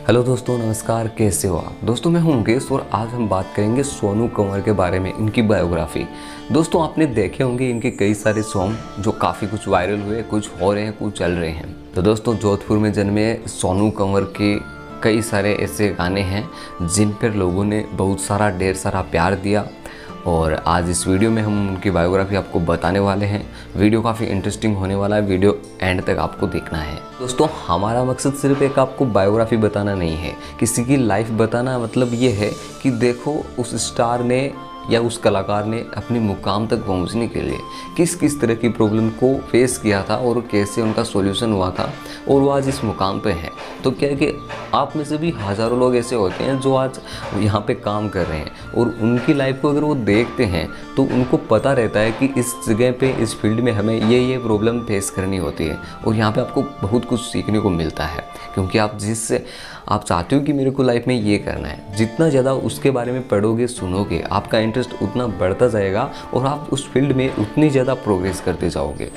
Hello दोस्तों, नमस्कार। कैसे हो आप? दोस्तों मैं हूं मुकेश और आज हम बात करेंगे सोनू कंवर के बारे में, इनकी बायोग्राफी। दोस्तों आपने देखे होंगे इनके कई सारे सॉन्ग जो काफ़ी कुछ वायरल हुए, कुछ हो रहे हैं, कुछ चल रहे हैं। तो दोस्तों जोधपुर में जन्मे सोनू कंवर के कई सारे ऐसे गाने हैं जिन पर लोगों ने बहुत सारा ढेर सारा प्यार दिया। और आज इस वीडियो में हम उनकी बायोग्राफी आपको बताने वाले हैं। वीडियो काफ़ी इंटरेस्टिंग होने वाला है, वीडियो एंड तक आपको देखना है। दोस्तों हमारा मकसद सिर्फ एक आपको बायोग्राफी बताना नहीं है, किसी की लाइफ बताना। मतलब ये है कि देखो उस स्टार ने या उस कलाकार ने अपने मुकाम तक पहुंचने के लिए किस किस तरह की प्रॉब्लम को फेस किया था और कैसे उनका सॉल्यूशन हुआ था और वो आज इस मुकाम पे है। तो क्या है कि आप में से भी हज़ारों लोग ऐसे होते हैं जो आज यहाँ पे काम कर रहे हैं और उनकी लाइफ को अगर वो देखते हैं तो उनको पता रहता है कि इस जगह पे, इस फील्ड में हमें ये प्रॉब्लम फेस करनी होती है। और यहाँ पे आपको बहुत कुछ सीखने को मिलता है, क्योंकि आप चाहते हो कि मेरे को लाइफ में ये करना है। जितना ज़्यादा उसके बारे में पढ़ोगे, सुनोगे, आपका इंटरेस्ट उतना बढ़ता जाएगा और आप उस फील्ड में उतनी ज़्यादा प्रोग्रेस करते जाओगे।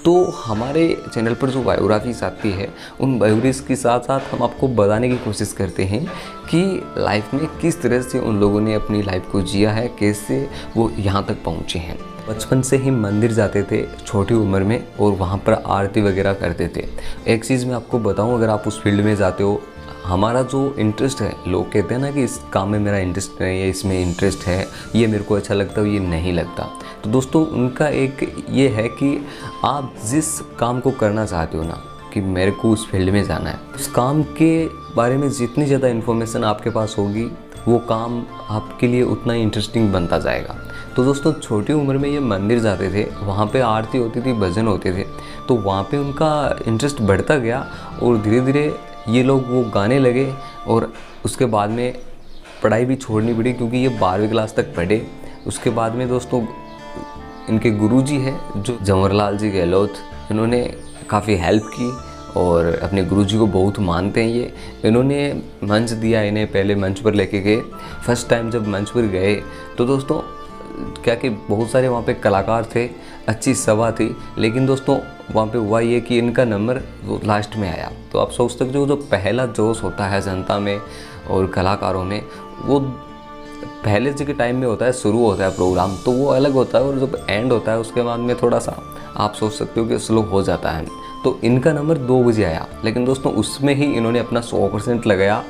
तो हमारे चैनल पर जो बायोग्राफीज आती है, उन बायोग्राफीज के साथ साथ हम आपको बताने की कोशिश करते हैं कि लाइफ में किस तरह से उन लोगों ने अपनी लाइफ को जिया है, कैसे वो यहाँ तक पहुँचे हैं। बचपन से ही मंदिर जाते थे छोटी उम्र में और वहाँ पर आरती वगैरह करते थे। एक चीज़ मैं आपको बताऊँ, अगर आप उस फील्ड में जाते हो, हमारा जो इंटरेस्ट है, लोग कहते हैं ना कि इस काम में मेरा इंटरेस्ट नहीं है, इसमें इंटरेस्ट है, ये मेरे को अच्छा लगता है, ये नहीं लगता। तो दोस्तों उनका एक ये है कि आप जिस काम को करना चाहते हो ना, कि मेरे को उस फील्ड में जाना है, उस काम के बारे में जितनी ज़्यादा इन्फॉर्मेशन आपके पास होगी, वो काम आपके लिए उतना ही इंटरेस्टिंग बनता जाएगा। तो दोस्तों छोटी उम्र में ये मंदिर जाते थे, वहाँ पे आरती होती थी, भजन होते थे, तो वहाँ पे उनका इंटरेस्ट बढ़ता गया और धीरे धीरे ये लोग वो गाने लगे। और उसके बाद में पढ़ाई भी छोड़नी पड़ी, क्योंकि ये 12वीं क्लास तक पढ़े। उसके बाद में दोस्तों इनके गुरुजी है जो जवाहरलाल जी गहलोत, इन्होंने काफ़ी हेल्प की और अपने गुरुजी को बहुत मानते हैं ये। इन्होंने मंच दिया, इन्हें पहले मंच पर लेके गए। फर्स्ट टाइम जब मंच पर गए तो दोस्तों क्या कि बहुत सारे वहाँ पे कलाकार थे, अच्छी सभा थी, लेकिन दोस्तों वहाँ पे हुआ ये कि इनका नंबर वो लास्ट में आया। तो आप सोच सकते हो जो पहला जोश होता है जनता में और कलाकारों में, वो पहले के टाइम में होता है, शुरू होता है प्रोग्राम तो वो अलग होता है, और जब एंड होता है उसके बाद में थोड़ा सा आप सोच सकते हो कि स्लो हो जाता है। तो इनका नंबर 2 बजे आया, लेकिन दोस्तों उसमें ही इन्होंने अपना 100% लगाया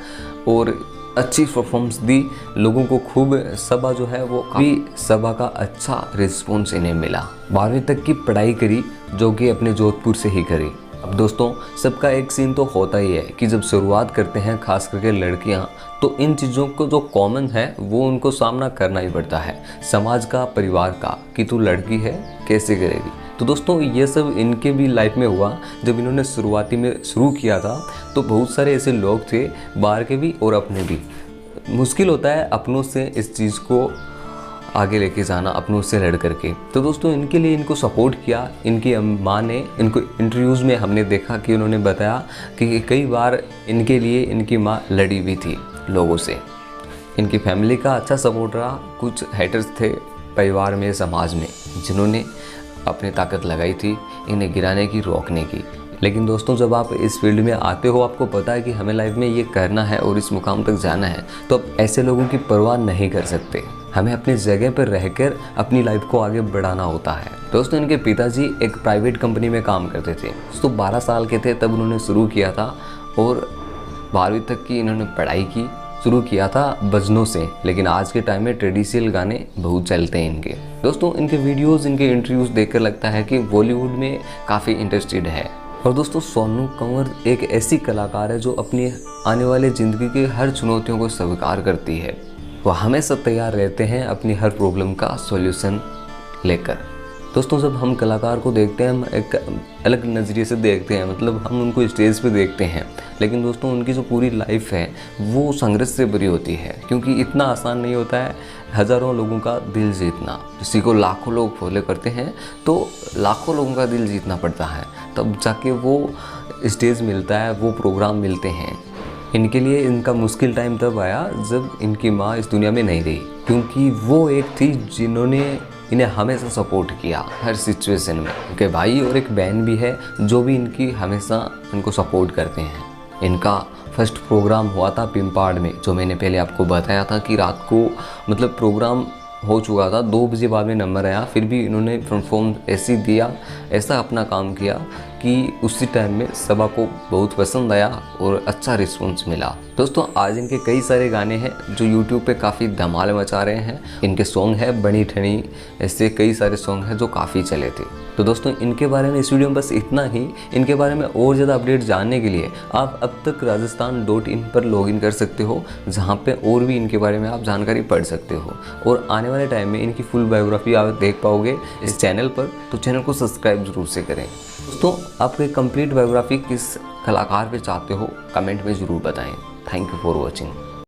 और अच्छी परफॉर्मेंस दी। लोगों को खूब सभा जो है वो काफ़ी सभा का अच्छा रिस्पॉन्स इन्हें मिला। 12वीं तक की पढ़ाई करी, जो कि अपने जोधपुर से ही करी। अब दोस्तों सबका एक सीन तो होता ही है कि जब शुरुआत करते हैं, खास करके लड़कियां, तो इन चीज़ों को जो कॉमन है वो उनको सामना करना ही पड़ता है, समाज का, परिवार का, कि तू लड़की है कैसे करेगी। तो दोस्तों ये सब इनके भी लाइफ में हुआ। जब इन्होंने शुरुआती में शुरू किया था तो बहुत सारे ऐसे लोग थे, बाहर के भी और अपने भी। मुश्किल होता है अपनों से इस चीज़ को आगे लेके जाना, अपनों से लड़ करके। तो दोस्तों इनके लिए इनको सपोर्ट किया इनकी माँ ने। इनको इंटरव्यूज़ में हमने देखा कि उन्होंने बताया कि कई बार इनके लिए इनकी माँ लड़ी भी थी लोगों से। इनकी फैमिली का अच्छा सपोर्ट रहा। कुछ हेटर्स थे परिवार में, समाज में, जिन्होंने अपनी ताकत लगाई थी इन्हें गिराने की, रोकने की। लेकिन दोस्तों जब आप इस फील्ड में आते हो, आपको पता है कि हमें लाइफ में ये करना है और इस मुकाम तक जाना है, तो आप ऐसे लोगों की परवाह नहीं कर सकते। हमें अपनी जगह पर रहकर अपनी लाइफ को आगे बढ़ाना होता है। दोस्तों इनके पिताजी एक प्राइवेट कंपनी में काम करते थे। दोस्तों 12 साल के थे तब उन्होंने शुरू किया था और 12वीं तक की इन्होंने पढ़ाई की। शुरू किया था भजनों से, लेकिन आज के टाइम में ट्रेडिशनल गाने बहुत चलते हैं इनके। दोस्तों इनके वीडियोस, इनके इंटरव्यूज़ देखकर लगता है कि बॉलीवुड में काफ़ी इंटरेस्टेड है। और दोस्तों सोनू कंवर एक ऐसी कलाकार है जो अपनी आने वाले ज़िंदगी की हर चुनौतियों को स्वीकार करती है। वो हमेशा तैयार रहते हैं अपनी हर प्रॉब्लम का सॉल्यूशन लेकर। दोस्तों जब हम कलाकार को देखते हैं, हम एक अलग नज़रिए से देखते हैं, मतलब हम उनको स्टेज पे देखते हैं, लेकिन दोस्तों उनकी जो पूरी लाइफ है वो संघर्ष से भरी होती है, क्योंकि इतना आसान नहीं होता है हज़ारों लोगों का दिल जीतना। किसी को लाखों लोग फॉलो करते हैं तो लाखों लोगों का दिल जीतना पड़ता है, तब जाके वो स्टेज मिलता है, वो प्रोग्राम मिलते हैं। इनके लिए इनका मुश्किल टाइम तब आया जब इनकी माँ इस दुनिया में नहीं रही, क्योंकि वो एक थी जिन्होंने इन्हें हमेशा सपोर्ट किया हर सिचुएशन में। उनके भाई और एक बहन भी है जो भी इनकी हमेशा इनको सपोर्ट करते हैं। इनका फर्स्ट प्रोग्राम हुआ था पिम्पाड़ में, जो मैंने पहले आपको बताया था कि रात को मतलब प्रोग्राम हो चुका था, 2 बजे बाद में नंबर आया, फिर भी इन्होंने परफॉर्म ऐसे दिया, ऐसा अपना काम किया कि उसी टाइम में सभा को बहुत पसंद आया और अच्छा रिस्पॉन्स मिला। दोस्तों आज इनके कई सारे गाने हैं जो यूट्यूब पे काफ़ी धमाल मचा रहे हैं। इनके सॉन्ग है बनी ठनी, ऐसे कई सारे सॉन्ग हैं जो काफ़ी चले थे। तो दोस्तों इनके बारे में इस वीडियो में बस इतना ही। इनके बारे में और ज़्यादा अपडेट जानने के लिए आप अब तक राजस्थान.in पर लॉगिन कर सकते हो, जहाँ पे और भी इनके बारे में आप जानकारी पढ़ सकते हो और आने वाले टाइम में इनकी फुल बायोग्राफी आप देख पाओगे इस चैनल पर, तो चैनल को सब्सक्राइब जरूर से करें। दोस्तों आपकी कंप्लीट बायोग्राफी किस कलाकार पे चाहते हो कमेंट में ज़रूर बताएं। Thank you for watching.